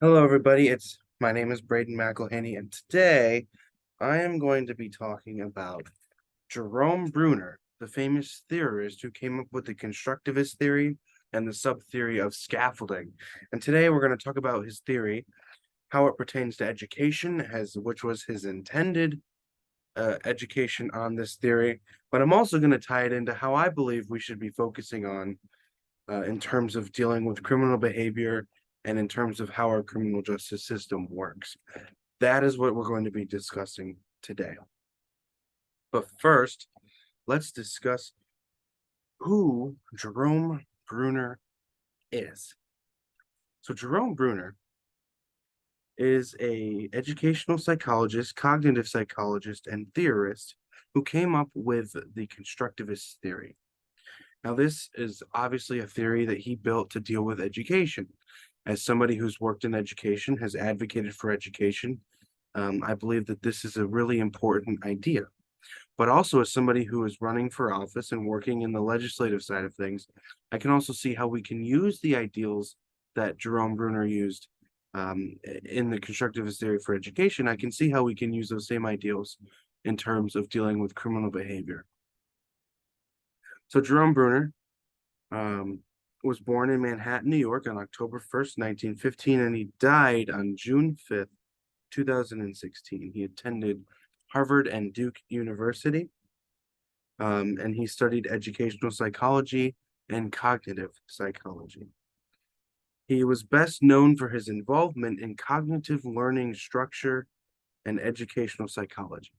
Hello, everybody. My name is Braden McElhaney, and today I am going to be talking about Jerome Bruner, the famous theorist who came up with the constructivist theory and the sub-theory of scaffolding. And today we're going to talk about his theory, how it pertains to education, which was his intended education on this theory. But I'm also going to tie it into how I believe we should be focusing on in terms of dealing with criminal behavior and in terms of how our criminal justice system works. That is what we're going to be discussing today. But first, let's discuss who Jerome Bruner is. So Jerome Bruner is a educational psychologist, cognitive psychologist, and theorist who came up with the constructivist theory. Now, this is obviously a theory that he built to deal with education. As somebody who's worked in education, has advocated for education, I believe that this is a really important idea. But also, as somebody who is running for office and working in the legislative side of things, I can also see how we can use the ideals that Jerome Bruner used in the constructivist theory for education. I can see how we can use those same ideals in terms of dealing with criminal behavior. So Jerome Bruner was born in Manhattan, New York on October 1st, 1915, and he died on June 5th, 2016. He attended Harvard and Duke University, and he studied educational psychology and cognitive psychology. He was best known for his involvement in cognitive learning structure and educational psychology.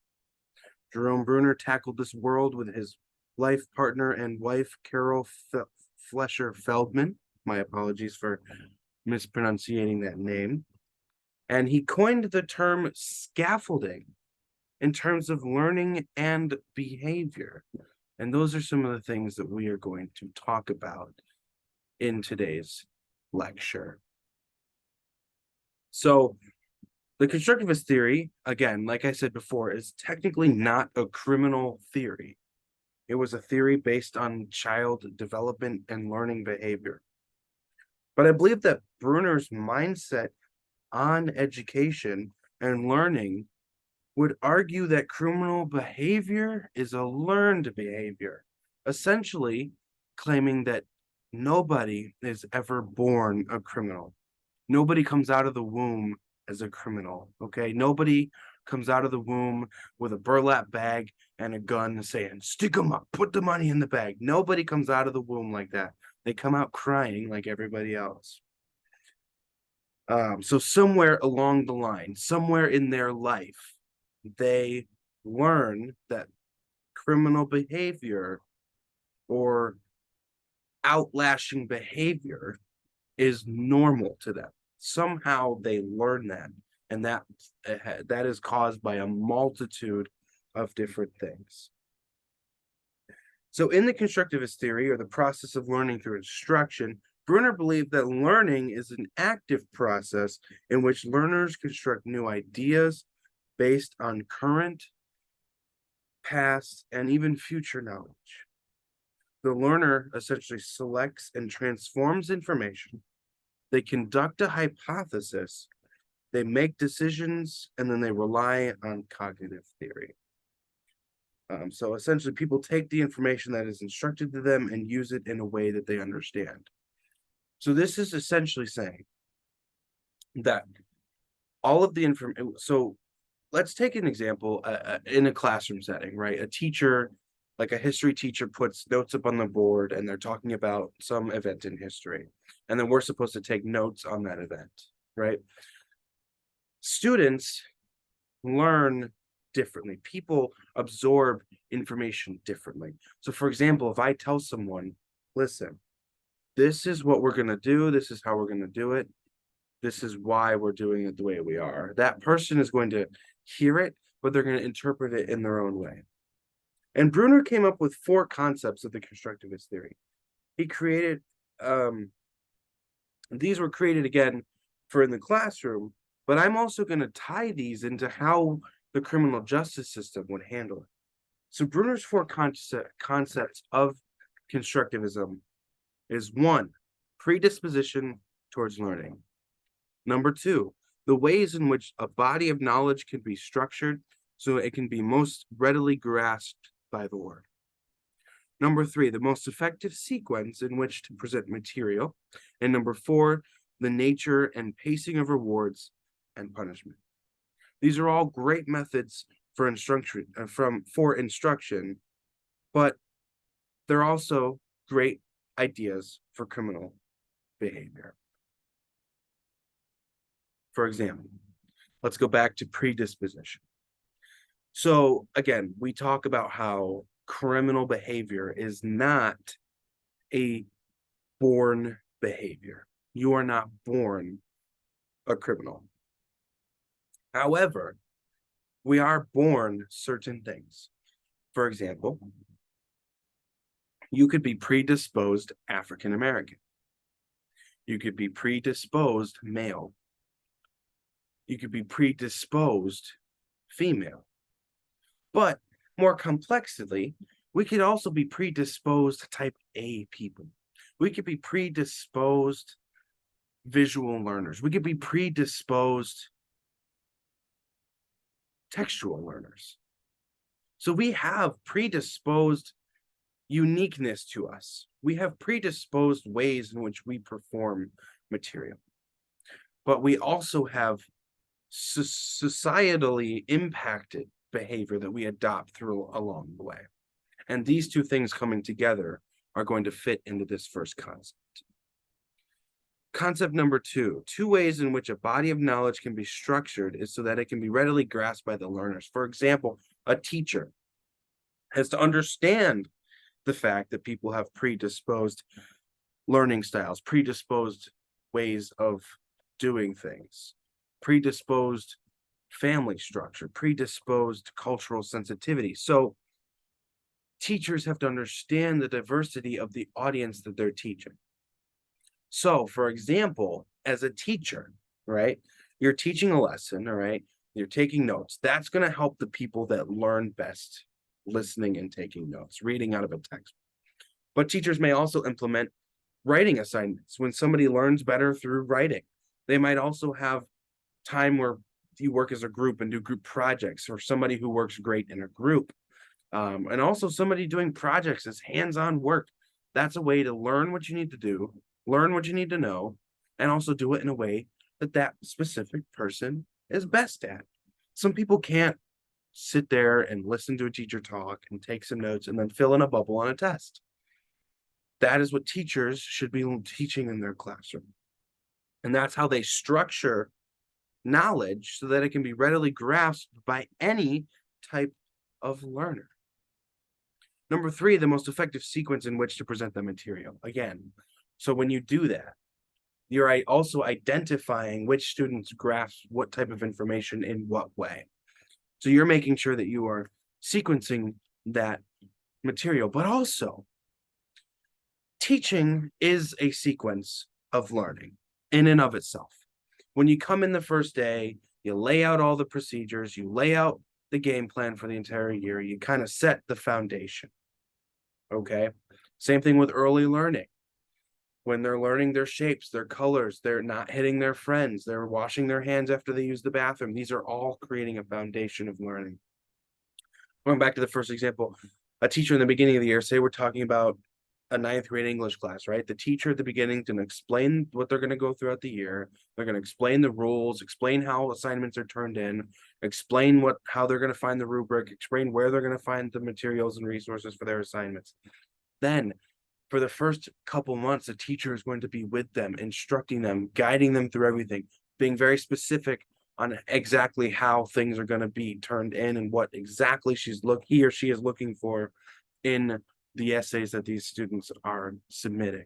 Jerome Bruner tackled this world with his life partner and wife, Carol Flesher Feldman. My apologies for mispronunciating that name. And he coined the term scaffolding in terms of learning and behavior. And those are some of the things that we are going to talk about in today's lecture. So, the constructivist theory, again, like I said before, is technically not a criminal theory. It was a theory based on child development and learning behavior. But I believe that Bruner's mindset on education and learning would argue that criminal behavior is a learned behavior, essentially claiming that nobody is ever born a criminal. Nobody comes out of the womb as a criminal, okay? Nobody comes out of the womb with a burlap bag and a gun saying, stick them up, put the money in the bag. Nobody comes out of the womb like that. They come out crying like everybody else. So somewhere along the line, somewhere in their life, they learn that criminal behavior or outlashing behavior is normal to them. Somehow they learn that, and that is caused by a multitude of different things. So in the constructivist theory, or the process of learning through instruction, Bruner believed that learning is an active process in which learners construct new ideas based on current, past, and even future knowledge. The learner essentially selects and transforms information. They conduct a hypothesis, they make decisions, and then they rely on cognitive theory. So essentially, people take the information that is instructed to them and use it in a way that they understand. So this is essentially saying that all of the information. So let's take an example in a classroom setting, right? A teacher, like a history teacher, puts notes up on the board and they're talking about some event in history. And then we're supposed to take notes on that event, right? Students learn differently. People absorb information differently. So, for example, if I tell someone, listen, this is what we're going to do, this is how we're going to do it, this is why we're doing it the way we are, that person is going to hear it, but they're going to interpret it in their own way. And Bruner came up with four concepts of the constructivist theory. He created, these were created again for in the classroom, but I'm also going to tie these into how the criminal justice system would handle it. So Bruner's four concepts of constructivism is one, predisposition towards learning. Number two, the ways in which a body of knowledge can be structured so it can be most readily grasped by the learner. Number three, the most effective sequence in which to present material. And number four, the nature and pacing of rewards and punishment. These are all great methods for instruction, but they're also great ideas for criminal behavior. For example, let's go back to predisposition. So again, we talk about how criminal behavior is not a born behavior. You are not born a criminal. However, we are born certain things. For example, you could be predisposed African American. You could be predisposed male. You could be predisposed female. But more complexly, we could also be predisposed type A people. We could be predisposed visual learners. We could be predisposed textual learners. So we have predisposed uniqueness to us. We have predisposed ways in which we perform material. But we also have societally impacted behavior that we adopt through along the way. And these two things coming together are going to fit into this first concept. Concept number two ways in which a body of knowledge can be structured is so that it can be readily grasped by the learners. For example, a teacher has to understand the fact that people have predisposed learning styles, predisposed ways of doing things, predisposed family structure, predisposed cultural sensitivity. So teachers have to understand the diversity of the audience that they're teaching. So, for example, as a teacher, right, you're teaching a lesson, all right, you're taking notes. That's going to help the people that learn best listening and taking notes, reading out of a text. But teachers may also implement writing assignments when somebody learns better through writing. They might also have time where you work as a group and do group projects, or somebody who works great in a group. And also somebody doing projects as hands-on work. That's a way to learn what you need to do, learn what you need to know, and also do it in a way that that specific person is best at. Some people can't sit there and listen to a teacher talk and take some notes and then fill in a bubble on a test. That is what teachers should be teaching in their classroom. And that's how they structure knowledge so that it can be readily grasped by any type of learner. Number three, the most effective sequence in which to present the material. Again, so when you do that, you're also identifying which students grasp what type of information in what way. So you're making sure that you are sequencing that material, but also teaching is a sequence of learning in and of itself. When you come in the first day, you lay out all the procedures, you lay out the game plan for the entire year, you kind of set the foundation. Okay. Same thing with early learning. When they're learning their shapes, their colors, they're not hitting their friends, they're washing their hands after they use the bathroom. These are all creating a foundation of learning. Going back to the first example, a teacher in the beginning of the year, say we're talking about a 9th grade English class, right? The teacher at the beginning can explain what they're going to go throughout the year. They're going to explain the rules, explain how assignments are turned in, explain how they're going to find the rubric, explain where they're going to find the materials and resources for their assignments. Then for the first couple months, the teacher is going to be with them, instructing them, guiding them through everything, being very specific on exactly how things are going to be turned in and what exactly he or she is looking for in the essays that these students are submitting.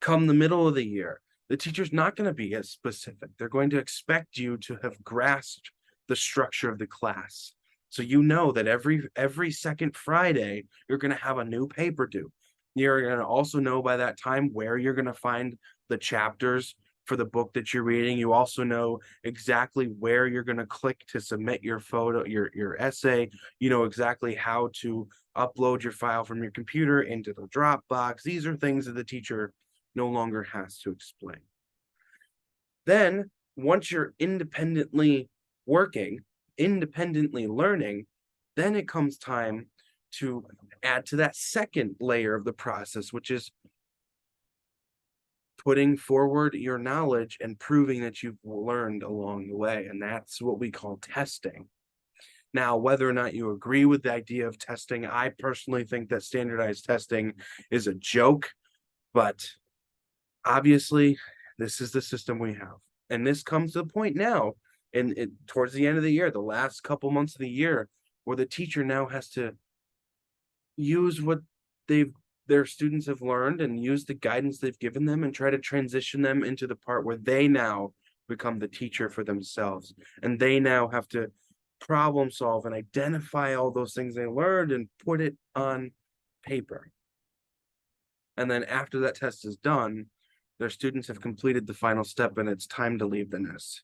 Come the middle of the year, the teacher's not going to be as specific. They're going to expect you to have grasped the structure of the class. So you know that every second Friday, you're going to have a new paper due. You're going to also know by that time where you're going to find the chapters for the book that you're reading. You also know exactly where you're going to click to submit your photo, your essay. You know exactly how to upload your file from your computer into the Dropbox. These are things that the teacher no longer has to explain. Then, once you're independently working, independently learning, then it comes time to add to that second layer of the process, which is putting forward your knowledge and proving that you've learned along the way. And that's what we call testing. Now, whether or not you agree with the idea of testing, I personally think that standardized testing is a joke, but obviously, this is the system we have. And this comes to the point now, and towards the end of the year, the last couple months of the year, where the teacher now has to use what their students have learned and use the guidance they've given them and try to transition them into the part where they now become the teacher for themselves. And they now have to problem solve and identify all those things they learned and put it on paper. And then after that test is done, their students have completed the final step and it's time to leave the nest.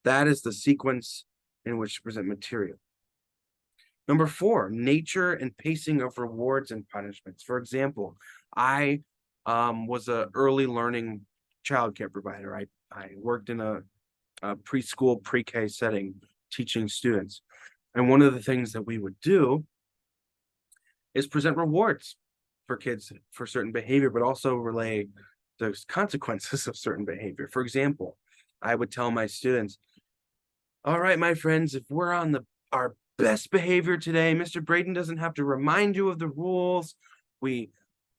That is the sequence in which to present material. Number 4, nature and pacing of rewards and punishments. For example, I was an early learning childcare provider. I worked in a preschool pre-K setting teaching students. And one of the things that we would do is present rewards for kids for certain behavior, but also relay the consequences of certain behavior. For example, I would tell my students, all right, my friends, if we're on our best behavior today, Mr. Braden doesn't have to remind you of the rules. We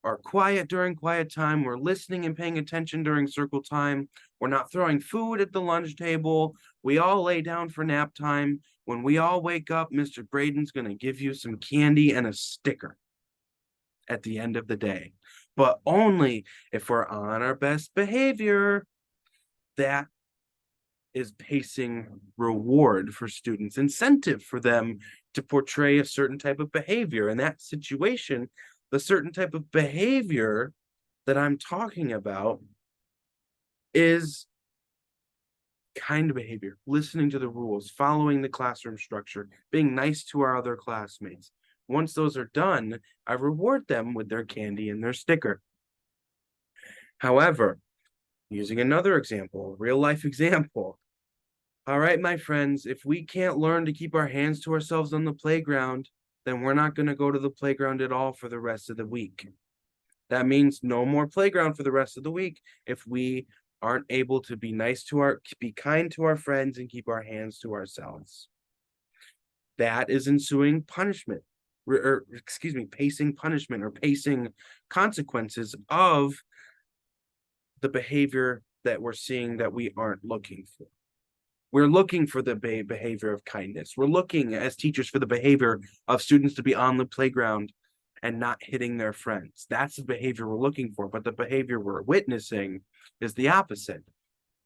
are quiet during quiet time. We're listening and paying attention during circle time. We're not throwing food at the lunch table. We all lay down for nap time. When we all wake up, Mr. Braden's going to give you some candy and a sticker at the end of the day, but only if we're on our best behavior. That is pacing reward for students, incentive for them to portray a certain type of behavior. In that situation, the certain type of behavior that I'm talking about is kind behavior, listening to the rules, following the classroom structure, being nice to our other classmates. Once those are done, I reward them with their candy and their sticker. However, using another example, real life example. All right, my friends, if we can't learn to keep our hands to ourselves on the playground, then we're not going to go to the playground at all for the rest of the week. That means no more playground for the rest of the week if we aren't able to be be kind to our friends and keep our hands to ourselves. That is ensuing punishment, or excuse me, pacing punishment or pacing consequences of the behavior that we're seeing that we aren't looking for. We're looking for the behavior of kindness. We're looking as teachers for the behavior of students to be on the playground and not hitting their friends. That's the behavior we're looking for, but the behavior we're witnessing is the opposite.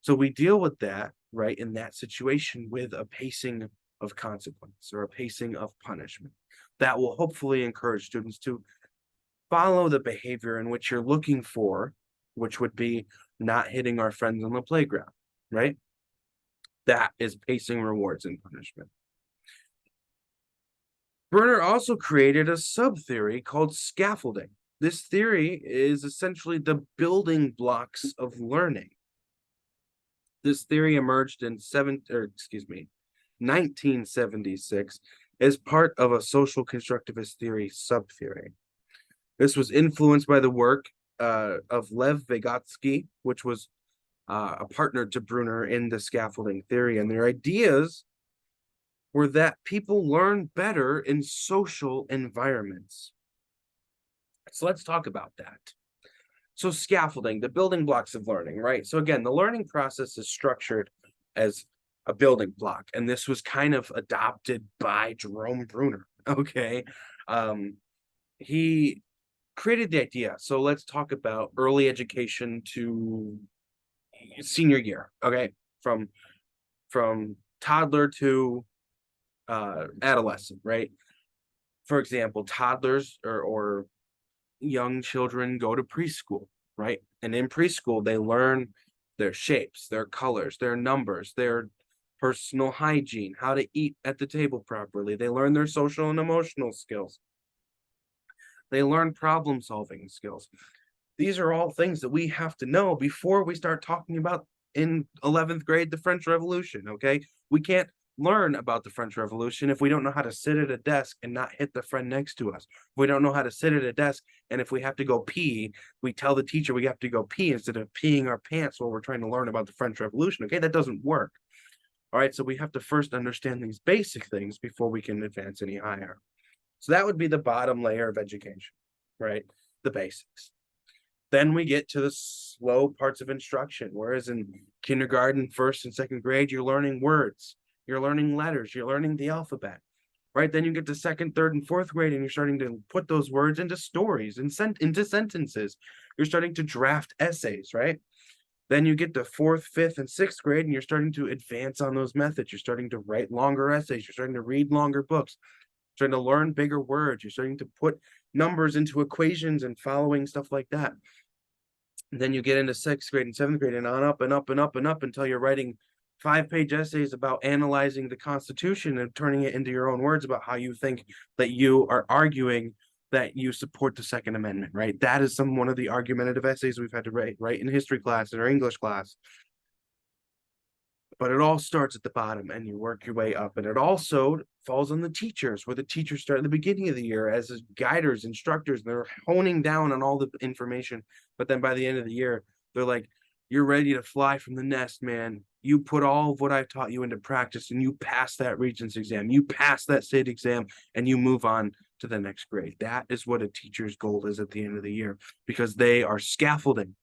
So we deal with that, right, in that situation with a pacing of consequence or a pacing of punishment. That will hopefully encourage students to follow the behavior in which you're looking for, which would be not hitting our friends on the playground, right? That is pacing rewards and punishment. Bruner also created a sub-theory called scaffolding. This theory is essentially the building blocks of learning. This theory emerged in 1976 as part of a social constructivist theory sub-theory. This was influenced by the work of Lev Vygotsky, which was a partner to Bruner in the scaffolding theory, and their ideas were that people learn better in social environments. So let's talk about that. So scaffolding, the building blocks of learning, right? So again, the learning process is structured as a building block, and this was kind of adopted by Jerome Bruner, okay? He created the idea. So let's talk about early education to senior year, okay? From toddler to adolescent, right? For example, toddlers or young children go to preschool, right? And in preschool, they learn their shapes, their colors, their numbers, their personal hygiene, how to eat at the table properly. They learn their social and emotional skills. They learn problem-solving skills. These are all things that we have to know before we start talking about in 11th grade the French Revolution, okay? We can't learn about the French Revolution if we don't know how to sit at a desk and not hit the friend next to us. If we don't know how to sit at a desk, and if we have to go pee, we tell the teacher we have to go pee instead of peeing our pants while we're trying to learn about the French Revolution, okay? That doesn't work. All right, so we have to first understand these basic things before we can advance any higher. So that would be the bottom layer of education, right? The basics. Then we get to the slow parts of instruction, whereas in kindergarten, first and second grade, you're learning words, you're learning letters, you're learning the alphabet, right? Then you get to second, third, and fourth grade, and you're starting to put those words into stories and into sentences. You're starting to draft essays, right? Then you get to fourth, fifth, and sixth grade, and you're starting to advance on those methods. You're starting to write longer essays. You're starting to read longer books. You're starting to learn bigger words. You're starting to put numbers into equations and following stuff like that. And then you get into sixth grade and seventh grade and on up and up and up and up until you're writing 5-page essays about analyzing the Constitution and turning it into your own words about how you think that you are arguing that you support the Second Amendment, right? That is one of the argumentative essays we've had to write in history class, in our English class. But it all starts at the bottom and you work your way up. And it also falls on the teachers, where the teachers start at the beginning of the year as guiders, instructors, and they're honing down on all the information. But then by the end of the year, they're like, you're ready to fly from the nest, man. You put all of what I've taught you into practice and you pass that Regents exam, you pass that state exam, and you move on to the next grade. That is what a teacher's goal is at the end of the year, because they are scaffolding.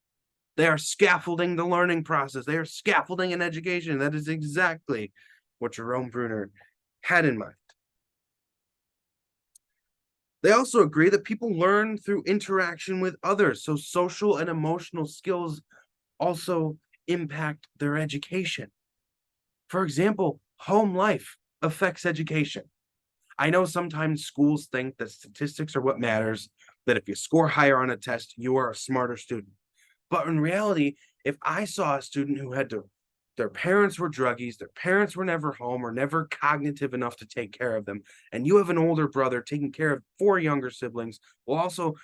They are scaffolding the learning process. They are scaffolding an education. That is exactly what Jerome Bruner had in mind. They also agree that people learn through interaction with others. So social and emotional skills also impact their education. For example, home life affects education. I know sometimes schools think that statistics are what matters, that if you score higher on a test, you are a smarter student. But in reality, if I saw a student who their parents were druggies, their parents were never home or never cognitive enough to take care of them, and you have an older brother taking care of 4 younger siblings, while also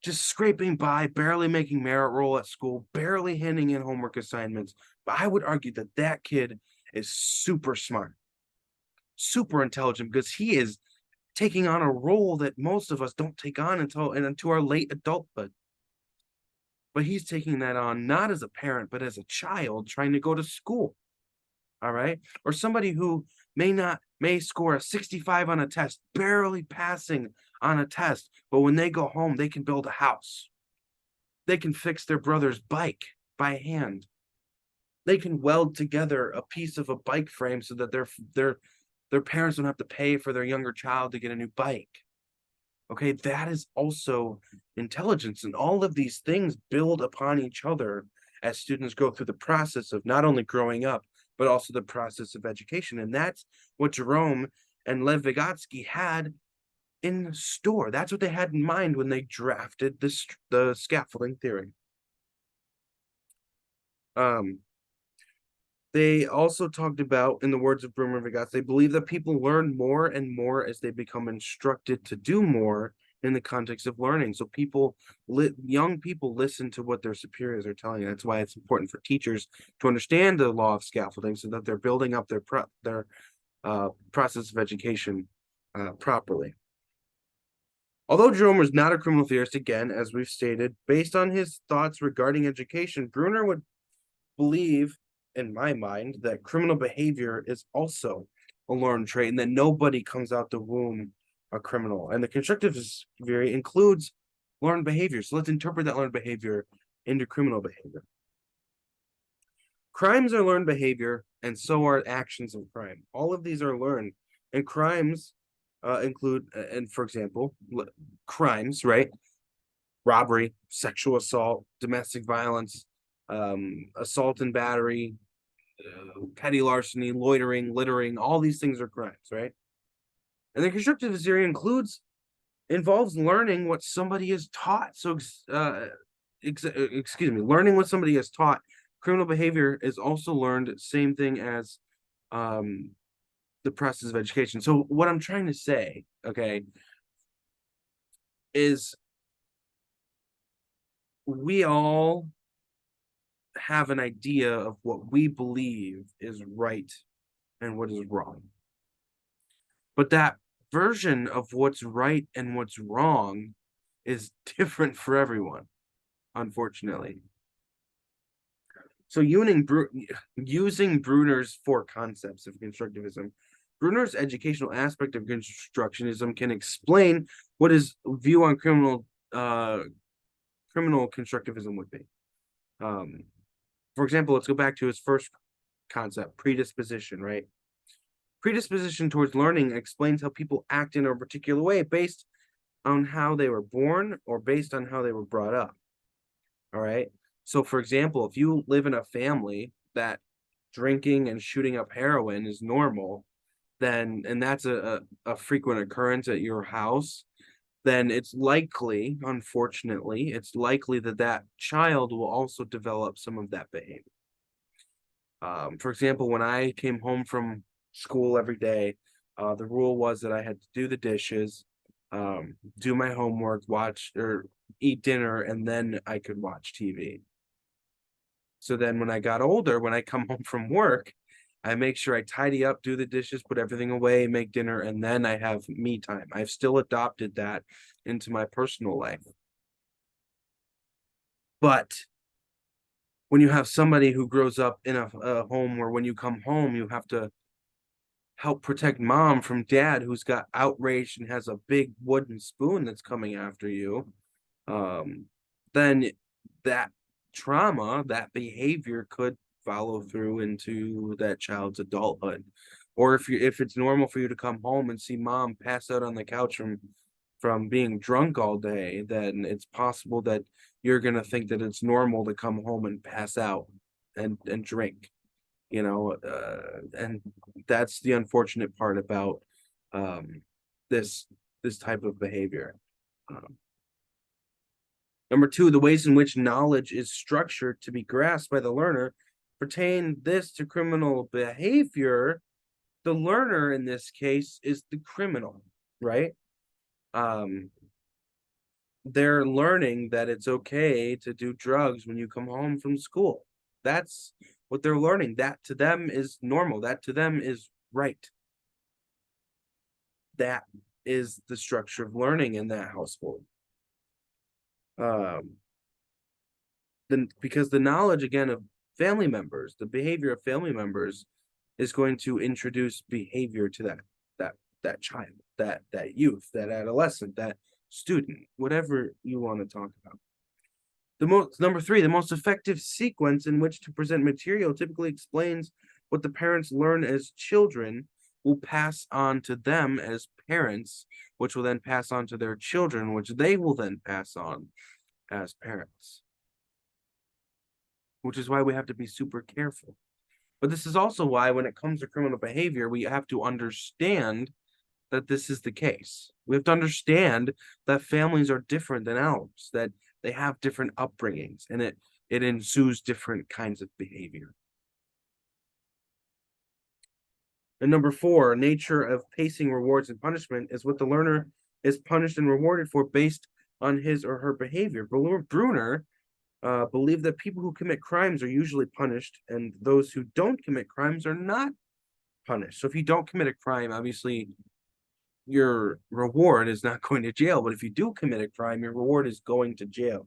just scraping by, barely making merit roll at school, barely handing in homework assignments, but I would argue that that kid is super smart, super intelligent, because he is taking on a role that most of us don't take on into our late adulthood. But he's taking that on not as a parent, but as a child trying to go to school. All right. Or somebody who may score a 65 on a test, barely passing on a test, but when they go home, they can build a house. They can fix their brother's bike by hand. They can weld together a piece of a bike frame so that their parents don't have to pay for their younger child to get a new bike. Okay, that is also intelligence, and all of these things build upon each other as students go through the process of not only growing up, but also the process of education. And that's what Jerome and Lev Vygotsky had in store. That's what they had in mind when they drafted the scaffolding theory. They also talked about, in the words of Bruner and Vygotsky, they believe that people learn more and more as they become instructed to do more in the context of learning. So young people listen to what their superiors are telling them. That's why it's important for teachers to understand the law of scaffolding so that they're building up their process of education properly. Although Jerome was not a criminal theorist, again, as we've stated, based on his thoughts regarding education, Bruner would believe, in my mind, that criminal behavior is also a learned trait and that nobody comes out the womb a criminal. And the constructivist theory includes learned behavior. So let's interpret that learned behavior into criminal behavior. Crimes are learned behavior, and so are actions of crime. All of these are learned. And crimes include, and for example, crimes, right? Robbery, sexual assault, domestic violence, assault and battery, petty larceny, loitering, littering, all these things are crimes, right? And the constructivist theory involves learning what somebody is taught. So, learning what somebody is taught. Criminal behavior is also learned, same thing as the process of education. So what I'm trying to say, okay, is we all have an idea of what we believe is right and what is wrong. But that version of what's right and what's wrong is different for everyone, unfortunately. So using Bruner's four concepts of constructivism, Bruner's educational aspect of constructionism can explain what his view on criminal constructivism would be. For example, let's go back to his first concept, predisposition, right? Predisposition towards learning explains how people act in a particular way based on how they were born or based on how they were brought up. All right. So, for example, if you live in a family that drinking and shooting up heroin is normal, then, and that's a frequent occurrence at your house, then it's likely, unfortunately, it's likely that that child will also develop some of that behavior. For example, when I came home from school every day, the rule was that I had to do the dishes, do my homework, watch or eat dinner, and then I could watch TV. So then when I got older, when I come home from work, I make sure I tidy up, do the dishes, put everything away, make dinner, and then I have me time. I've still adopted that into my personal life. But when you have somebody who grows up in a home where when you come home, you have to help protect mom from dad who's got outraged and has a big wooden spoon that's coming after you, then that trauma, that behavior could follow through into that child's adulthood. Or if it's normal for you to come home and see mom pass out on the couch from being drunk all day, then it's possible that you're gonna think that it's normal to come home and pass out and drink, and that's the unfortunate part about this type of behavior. Number two, the ways in which knowledge is structured to be grasped by the learner pertain this to criminal behavior. The learner in this case is the criminal, right? They're learning that it's okay to do drugs when you come home from school. That's what they're learning. That to them is normal. That to them is right. That is the structure of learning in that household. Then because the knowledge again of family members, the behavior of family members is going to introduce behavior to that child, that youth, that adolescent, that student, whatever you want to talk about. Number three, the most effective sequence in which to present material typically explains what the parents learn as children will pass on to them as parents, which will then pass on to their children, which they will then pass on as parents. Which is why we have to be super careful. But this is also why when it comes to criminal behavior, we have to understand that this is the case. We have to understand that families are different than ours, that they have different upbringings, and it ensues different kinds of behavior. And number four, nature of pacing rewards and punishment is what the learner is punished and rewarded for based on his or her behavior. Bruner believed that people who commit crimes are usually punished, and those who don't commit crimes are not punished. So if you don't commit a crime, obviously your reward is not going to jail. But if you do commit a crime, your reward is going to jail.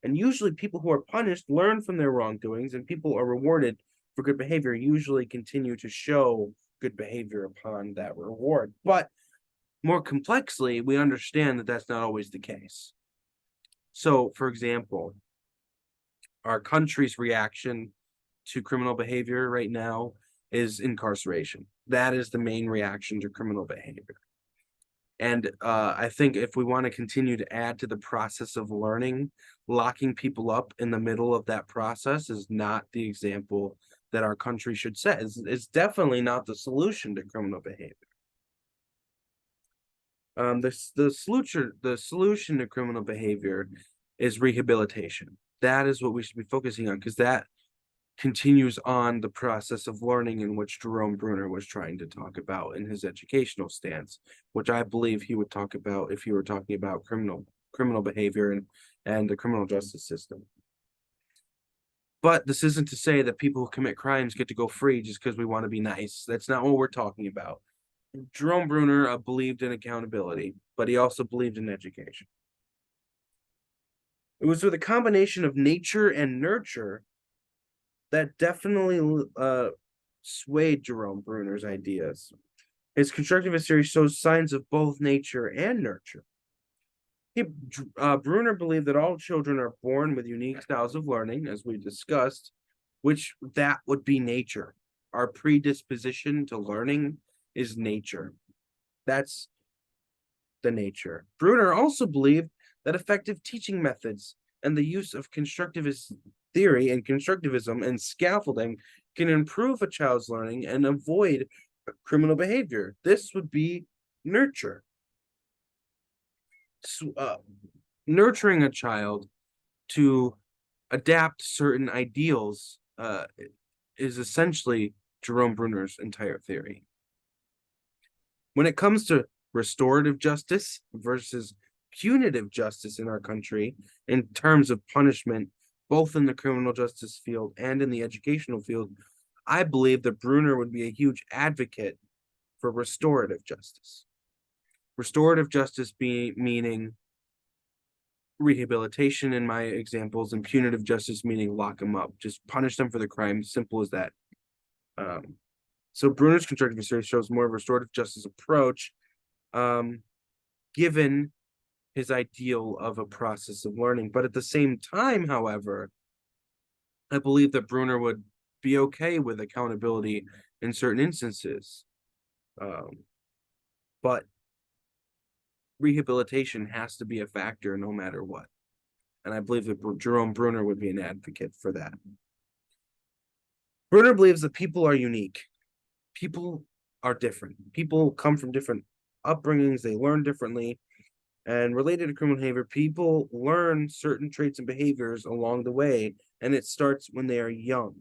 And usually people who are punished learn from their wrongdoings, and people are rewarded for good behavior usually continue to show good behavior upon that reward. But more complexly, we understand that that's not always the case. So, for example, our country's reaction to criminal behavior right now is incarceration. That is the main reaction to criminal behavior. And I think if we want to continue to add to the process of learning, locking people up in the middle of that process is not the example that our country should set. It's definitely not the solution to criminal behavior. The solution to criminal behavior is rehabilitation. That is what we should be focusing on, because that continues on the process of learning in which Jerome Bruner was trying to talk about in his educational stance, which I believe he would talk about if he were talking about criminal behavior and the criminal justice system. But this isn't to say that people who commit crimes get to go free just because we want to be nice. That's not what we're talking about. Jerome Bruner believed in accountability, but he also believed in education. It was with a combination of nature and nurture that definitely swayed Jerome Bruner's ideas. His constructivist theory shows signs of both nature and nurture. Bruner believed that all children are born with unique styles of learning, as we discussed, which that would be nature. Our predisposition to learning is nature. That's the nature. Bruner also believed that effective teaching methods and the use of constructivist theory and constructivism and scaffolding can improve a child's learning and avoid criminal behavior. This would be nurture. Nurturing a child to adapt certain ideals is essentially Jerome Bruner's entire theory. When it comes to restorative justice versus punitive justice in our country, in terms of punishment, both in the criminal justice field and in the educational field, I believe that Bruner would be a huge advocate for restorative justice. Restorative justice meaning rehabilitation in my examples, and punitive justice meaning lock them up, just punish them for the crime, simple as that. So Bruner's constructivist theory shows more of a restorative justice approach, given his ideal of a process of learning. But at the same time, however, I believe that Bruner would be okay with accountability in certain instances. But rehabilitation has to be a factor no matter what. And I believe that Jerome Bruner would be an advocate for that. Bruner believes that people are unique. People are different. People come from different upbringings. They learn differently. And related to criminal behavior, people learn certain traits and behaviors along the way, and it starts when they are young.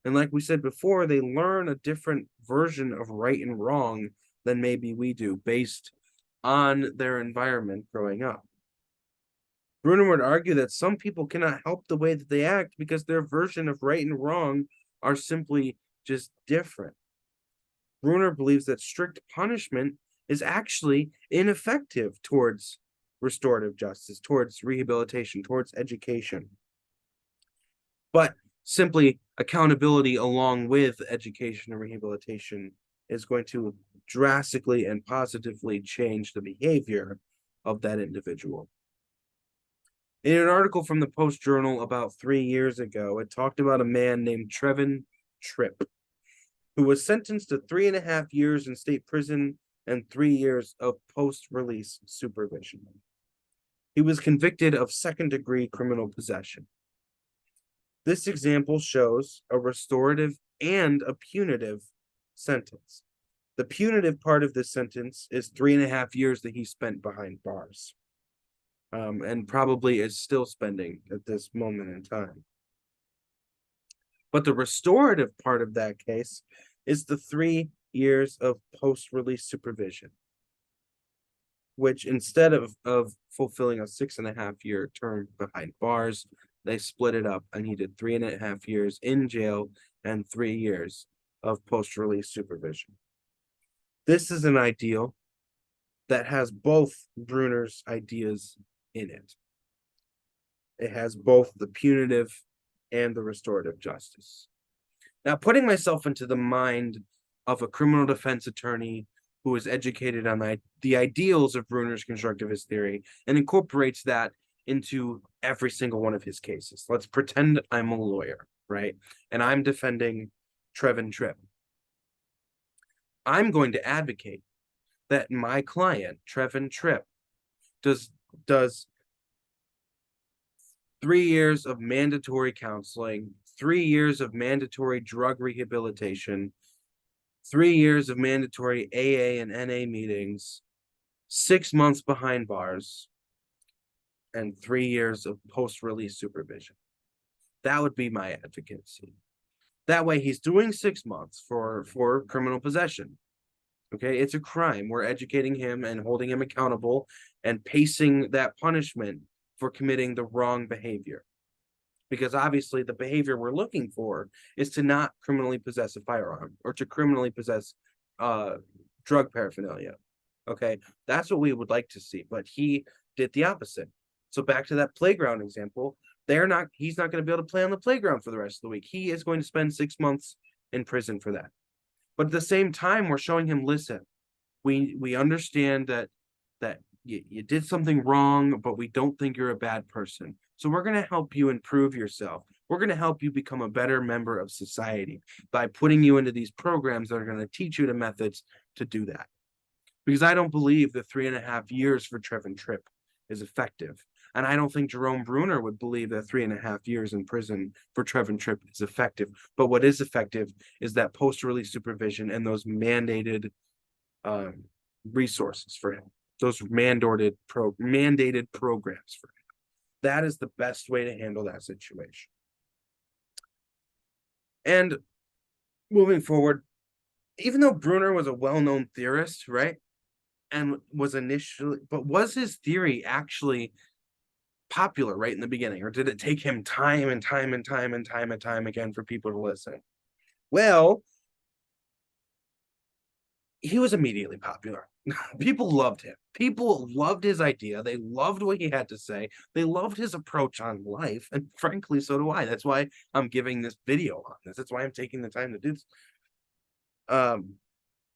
And like we said before, they learn a different version of right and wrong than maybe we do based on their environment growing up. Bruner would argue that some people cannot help the way that they act because their version of right and wrong are simply just different. Bruner believes that strict punishment is actually ineffective towards restorative justice, towards rehabilitation, towards education. But simply accountability along with education and rehabilitation is going to drastically and positively change the behavior of that individual. In an article from the Post Journal about 3 years ago, it talked about a man named Trevin Tripp, who was sentenced to 3.5 years in state prison and 3 years of post-release supervision. He was convicted of second-degree criminal possession. This example shows a restorative and a punitive sentence. The punitive part of this sentence is 3.5 years that he spent behind bars, and probably is still spending at this moment in time. But the restorative part of that case is the 3 years of post-release supervision, which instead of fulfilling a 6.5 year term behind bars, they split it up and he did 3.5 years in jail and 3 years of post-release supervision. This is an ideal that has both Bruner's ideas in it. It has both the punitive and the restorative justice. Now, putting myself into the mind of a criminal defense attorney who is educated on the ideals of Bruner's constructivist theory and incorporates that into every single one of his cases. Let's pretend I'm a lawyer, right? And I'm defending Trevin Tripp. I'm going to advocate that my client, Trevin Tripp, does 3 years of mandatory counseling, 3 years of mandatory drug rehabilitation, 3 years of mandatory AA and NA meetings, 6 months behind bars, and 3 years of post-release supervision. That would be my advocacy. That way he's doing 6 months for criminal possession. Okay, it's a crime. We're educating him and holding him accountable and pacing that punishment for committing the wrong behavior. because obviously the behavior we're looking for is to not criminally possess a firearm or to criminally possess drug paraphernalia. Okay, that's what we would like to see, but he did the opposite. So back to that playground example, he's not going to be able to play on the playground for the rest of the week. He is going to spend 6 months in prison for that. But at the same time, we're showing him, listen, we understand that you did something wrong, but we don't think you're a bad person. So we're going to help you improve yourself. We're going to help you become a better member of society by putting you into these programs that are going to teach you the methods to do that. Because I don't believe the 3.5 years for Trevin Tripp is effective. And I don't think Jerome Bruner would believe that 3.5 years in prison for Trevin Tripp is effective. But what is effective is that post-release supervision and those mandated resources for him, those mandated programs for him. That is the best way to handle that situation. And moving forward, even though Bruner was a well-known theorist, right? And was his theory actually popular right in the beginning, or did it take him time and time again for people to listen? Well, he was immediately popular. People loved him. People loved his idea. They loved what he had to say. They loved his approach on life. And frankly, so do I. That's why I'm giving this video on this. That's why I'm taking the time to do this.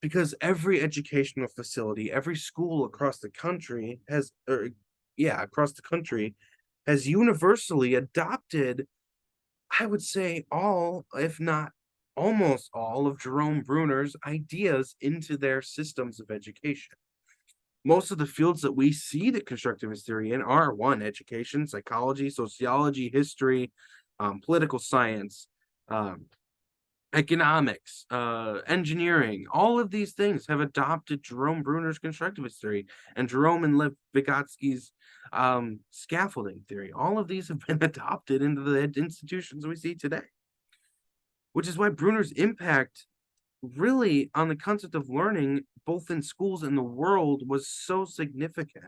Because every educational facility, every school across the country has universally adopted, I would say all, if not almost all, of Jerome Bruner's ideas into their systems of education. Most of the fields that we see the constructivist theory in are education, psychology, sociology, history, political science, economics, engineering. All of these things have adopted Jerome Bruner's constructivist theory and Jerome and Lev Vygotsky's scaffolding theory. All of these have been adopted into the institutions we see today, which is why Bruner's impact really on the concept of learning, both in schools and the world, was so significant.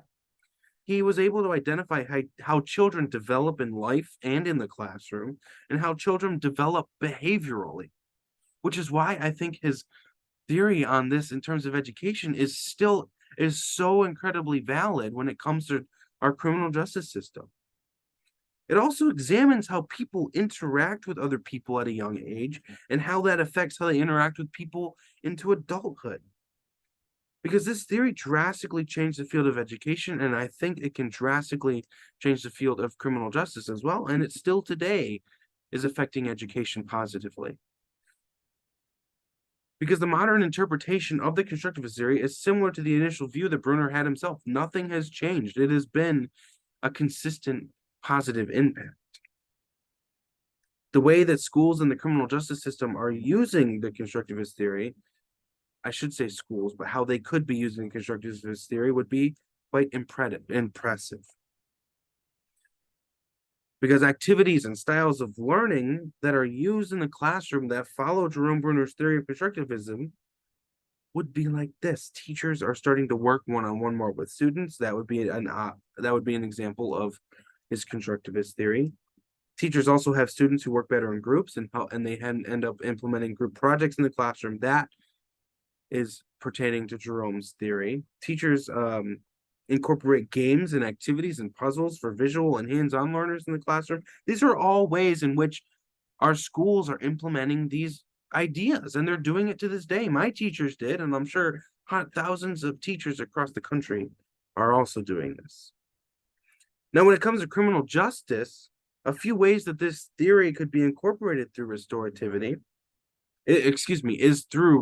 He was able to identify how children develop in life and in the classroom, and how children develop behaviorally, which is why I think his theory on this in terms of education is so incredibly valid when it comes to our criminal justice system. It also examines how people interact with other people at a young age and how that affects how they interact with people into adulthood. Because this theory drastically changed the field of education, and I think it can drastically change the field of criminal justice as well, and it still today is affecting education positively. Because the modern interpretation of the constructivist theory is similar to the initial view that Bruner had himself. Nothing has changed. It has been a consistent positive impact. The way that schools and the criminal justice system are using the constructivist theory, I should say schools, but how they could be using constructivist theory would be quite impressive. Because activities and styles of learning that are used in the classroom that follow Jerome Bruner's theory of constructivism would be like this. Teachers are starting to work one-on-one more with students. That would be an example of his constructivist theory. Teachers also have students who work better in groups and they end up implementing group projects in the classroom. That is pertaining to Jerome's theory. Teachers incorporate games and activities and puzzles for visual and hands-on learners in the classroom. These are all ways in which our schools are implementing these ideas, and they're doing it to this day. My teachers did, and I'm sure thousands of teachers across the country are also doing this. Now, when it comes to criminal justice, a few ways that this theory could be incorporated through is through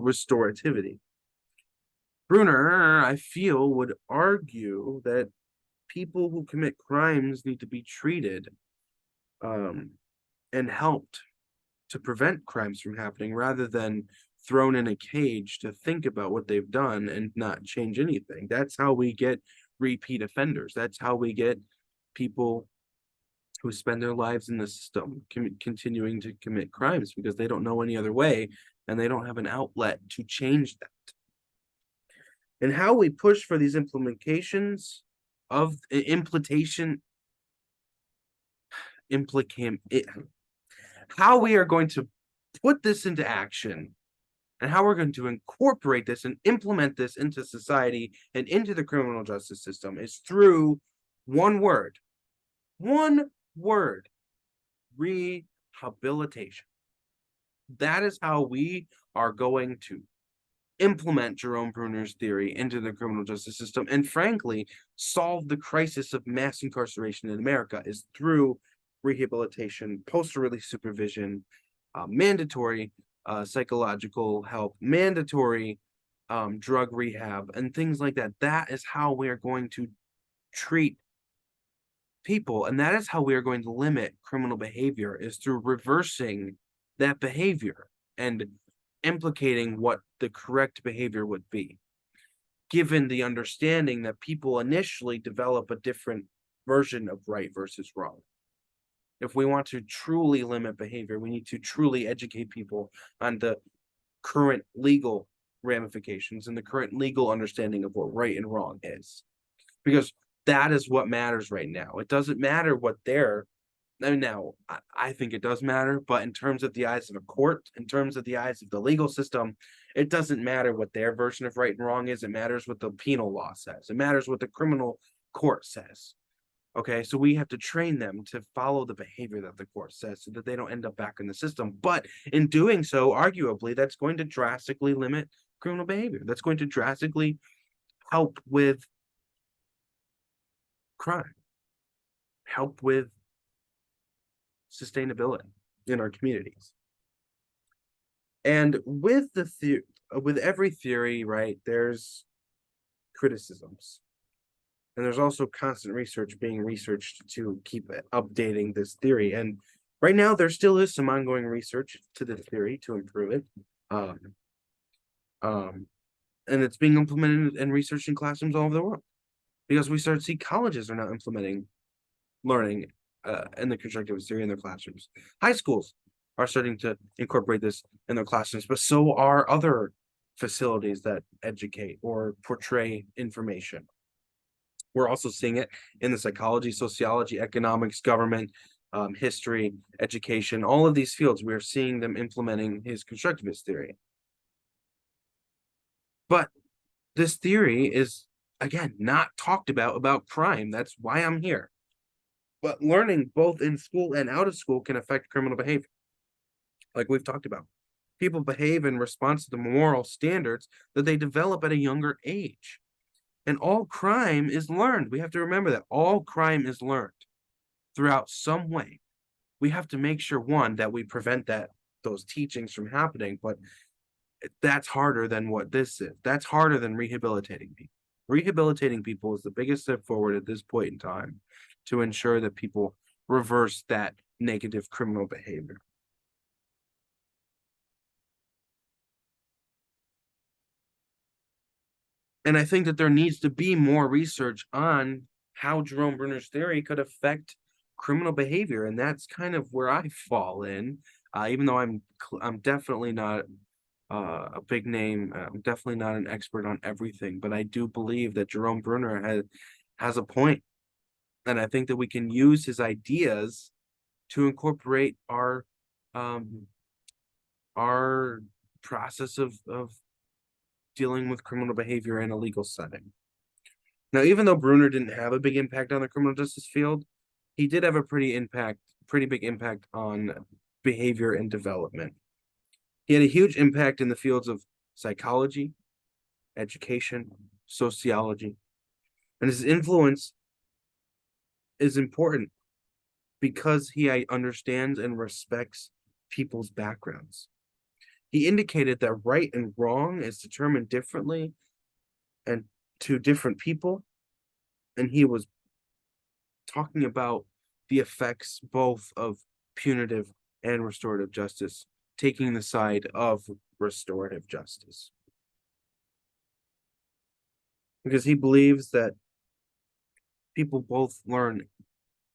restorativity. Bruner, I feel, would argue that people who commit crimes need to be treated and helped to prevent crimes from happening rather than thrown in a cage to think about what they've done and not change anything. That's how we get repeat offenders. That's how we get people who spend their lives in the system continuing to commit crimes because they don't know any other way and they don't have an outlet to change that. And how we push for these implementations of how we are going to put this into action and how we're going to incorporate this and implement this into society and into the criminal justice system is through one word, rehabilitation. That is how we are going to implement Jerome Bruner's theory into the criminal justice system and frankly solve the crisis of mass incarceration in America is through rehabilitation, post-release supervision, mandatory psychological help, mandatory drug rehab, and things like that. That is how we are going to treat people, and that is how we are going to limit criminal behavior is through reversing that behavior and implicating what the correct behavior would be, given the understanding that people initially develop a different version of right versus wrong. If we want to truly limit behavior, we need to truly educate people on the current legal ramifications and the current legal understanding of what right and wrong is. Because that is what matters right now. It doesn't matter what they're now, I think it does matter, but in terms of the eyes of a court, in terms of the eyes of the legal system, it doesn't matter what their version of right and wrong is. It matters what the penal law says. It matters what the criminal court says. Okay, so we have to train them to follow the behavior that the court says so that they don't end up back in the system. But in doing so, arguably, that's going to drastically limit criminal behavior. That's going to drastically help with crime, help with sustainability in our communities. And with with every theory, right, there's criticisms. And there's also constant research being researched to keep updating this theory. And right now, there still is some ongoing research to the theory to improve it. And it's being implemented and researched in classrooms all over the world. Because we start to see colleges are now implementing learning in the constructivist theory in their classrooms. High schools are starting to incorporate this in their classrooms, but so are other facilities that educate or portray information. We're also seeing it in the psychology, sociology, economics, government, history, education, all of these fields. We're seeing them implementing his constructivist theory. But this theory is, again, not talked about crime. That's why I'm here. But learning both in school and out of school can affect criminal behavior. Like we've talked about. People behave in response to the moral standards that they develop at a younger age. And all crime is learned. We have to remember that all crime is learned throughout some way. We have to make sure, one, that we prevent those teachings from happening, but that's harder than what this is. That's harder than rehabilitating people. Rehabilitating people is the biggest step forward at this point in time to ensure that people reverse that negative criminal behavior. And I think that there needs to be more research on how Jerome Bruner's theory could affect criminal behavior, and that's kind of where I fall in. Even though I'm definitely not a big name, I'm definitely not an expert on everything, but I do believe that Jerome Bruner has a point, and I think that we can use his ideas to incorporate our process of dealing with criminal behavior in a legal setting. Now, even though Bruner didn't have a big impact on the criminal justice field, he did have a pretty big impact on behavior and development. He had a huge impact in the fields of psychology, education, sociology, and his influence is important because he understands and respects people's backgrounds. He indicated that right and wrong is determined differently and to different people. And he was talking about the effects both of punitive and restorative justice, taking the side of restorative justice. Because he believes that people both learn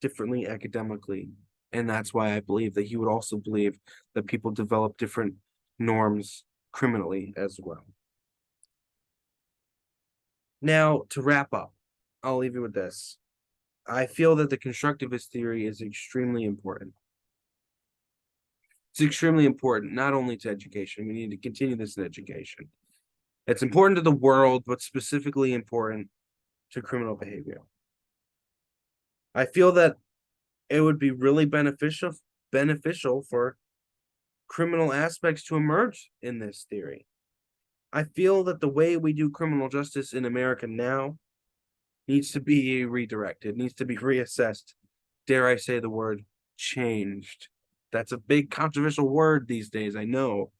differently academically. And that's why I believe that he would also believe that people develop different norms criminally as well. Now, to wrap up, I'll leave you with this. I feel that the constructivist theory is extremely important. It's extremely important, not only to education. We need to continue this in education. It's important to the world, but specifically important to criminal behavior. I feel that it would be really beneficial for criminal aspects to emerge in this theory. I feel that the way we do criminal justice in America now needs to be redirected, needs to be reassessed. Dare I say the word changed? That's a big controversial word these days, I know.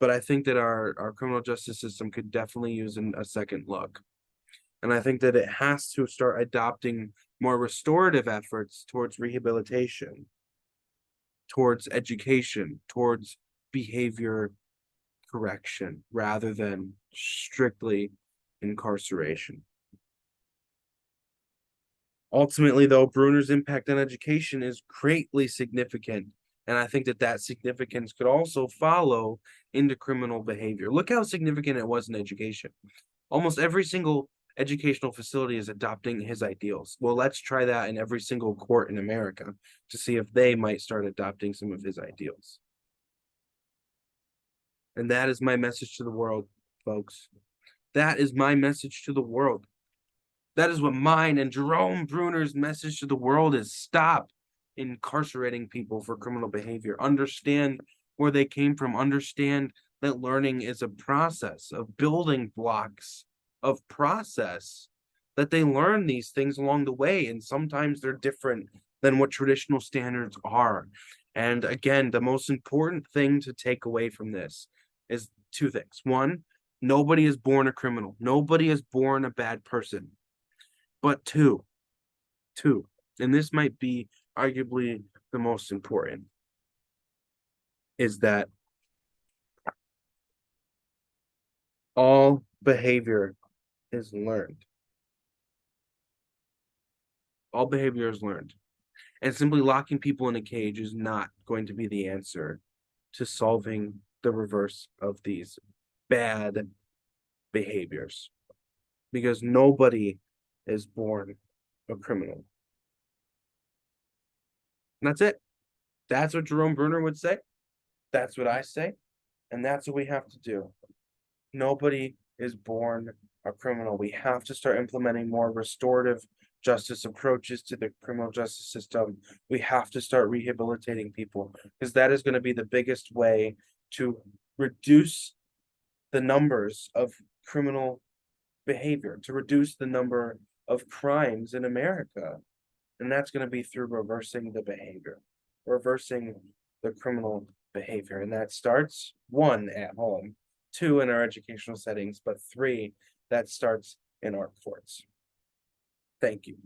But I think that our criminal justice system could definitely use a second look. And I think that it has to start adopting more restorative efforts towards rehabilitation, towards education, towards behavior correction, rather than strictly incarceration. Ultimately, though, Bruner's impact on education is greatly significant. And I think that that significance could also follow into criminal behavior. Look how significant it was in education. Almost every single educational facility is adopting his ideals. Well, let's try that in every single court in America to see if they might start adopting some of his ideals. And that is my message to the world, folks. That is my message to the world. That is what mine and Jerome Bruner's message to the world is. Stop incarcerating people for criminal behavior. Understand where they came from. Understand that learning is a process of building blocks of process, that they learn these things along the way. And sometimes they're different than what traditional standards are. And again, the most important thing to take away from this is two things. One, nobody is born a criminal. Nobody is born a bad person. But two, and this might be arguably the most important, is that all behavior is learned. All behavior is learned. And simply locking people in a cage is not going to be the answer to solving the reverse of these bad behaviors. Because nobody is born a criminal. And that's it. That's what Jerome Bruner would say. That's what I say. And that's what we have to do. Nobody is born a criminal. We have to start implementing more restorative justice approaches to the criminal justice system. We have to start rehabilitating people, because that is going to be the biggest way to reduce the numbers of criminal behavior, to reduce the number of crimes in America. And that's going to be through reversing the behavior, reversing the criminal behavior. And that starts, one, at home, two, in our educational settings, but three, that starts in our courts. Thank you.